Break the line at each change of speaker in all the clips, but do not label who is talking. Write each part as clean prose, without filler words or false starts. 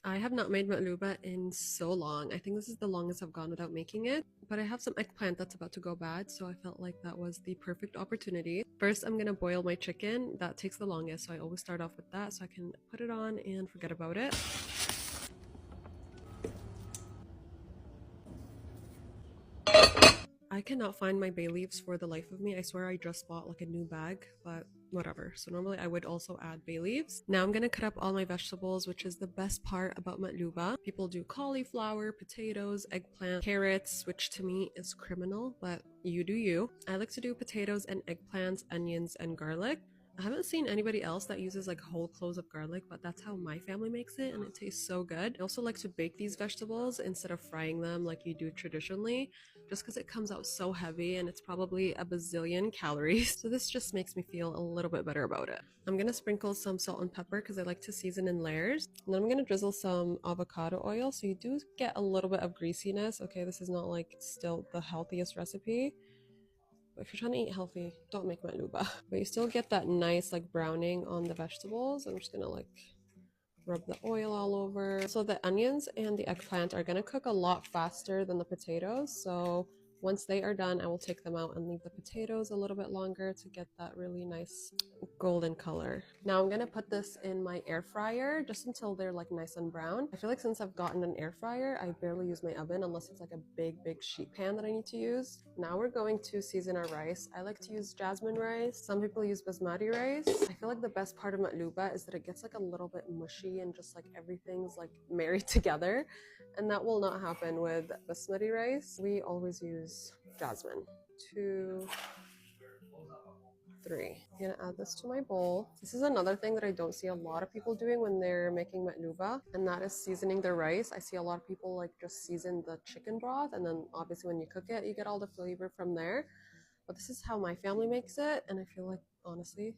I have not made matluba in so long. I think this is the longest I've gone without making it, but I have some eggplant that's about to go bad, so I felt like that was the perfect opportunity. First, I'm gonna boil my chicken. That takes the longest, so I always start off with that so I can put it on and forget about it. I cannot find my bay leaves for the life of me. I swear I just bought like a new bag, but whatever. So normally I would also add bay leaves. Now I'm gonna cut up all my vegetables, which is the best part about matluba. People do cauliflower, potatoes, eggplant, carrots, which to me is criminal, but you do you. I like to do potatoes and eggplants, onions, and garlic. I haven't seen anybody else that uses like whole cloves of garlic, but that's how my family makes it and it tastes so good. I also like to bake these vegetables instead of frying them like you do traditionally, just because it comes out so heavy and it's probably a bazillion calories. So this just makes me feel a little bit better about it. I'm gonna sprinkle some salt and pepper because I like to season in layers. And then I'm gonna drizzle some avocado oil so you do get a little bit of greasiness. Okay, this is not like still the healthiest recipe, but if you're trying to eat healthy, don't make matluba. But you still get that nice like browning on the vegetables. I'm just gonna like rub the oil all over. So the onions and the eggplant are gonna cook a lot faster than the potatoes. So once they are done, I will take them out and leave the potatoes a little bit longer to get that really nice golden color. Now I'm gonna put this in my air fryer just until they're like nice and brown. I feel like since I've gotten an air fryer, I barely use my oven unless it's like a big sheet pan that I need to use. Now we're going to season our rice. I like to use jasmine rice. Some people use basmati rice. I feel like the best part of matluba is that it gets like a little bit mushy and just like everything's like married together. And that will not happen with basmati rice. We always use jasmine. 2, 3. I'm gonna add this to my bowl. This is another thing that I don't see a lot of people doing when they're making matluba, and that is seasoning their rice. I see a lot of people like just season the chicken broth, and then obviously when you cook it, you get all the flavor from there. But this is how my family makes it, and I feel like honestly,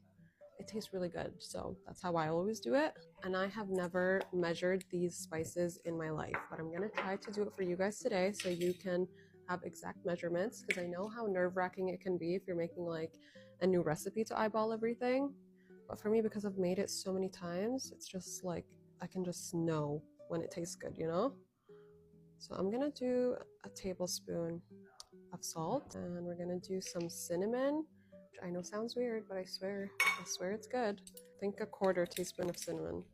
it tastes really good. So that's how I always do it. And I have never measured these spices in my life, but I'm gonna try to do it for you guys today so you can have exact measurements, because I know how nerve-wracking it can be if you're making like a new recipe to eyeball everything. But for me, because I've made it so many times, it's just like I can just know when it tastes good, you know? So I'm gonna do a tablespoon of salt, and we're gonna do some cinnamon, which I know sounds weird, but I swear it's good. Think a quarter teaspoon of cinnamon.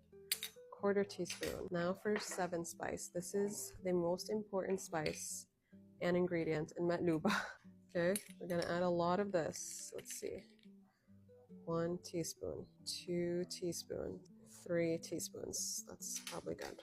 Quarter teaspoon. Now for 7 spice. This is the most important spice and ingredient in matluba. Okay, we're gonna add a lot of this. Let's see. 1 teaspoon, 2 teaspoons, 3 teaspoons. That's probably good.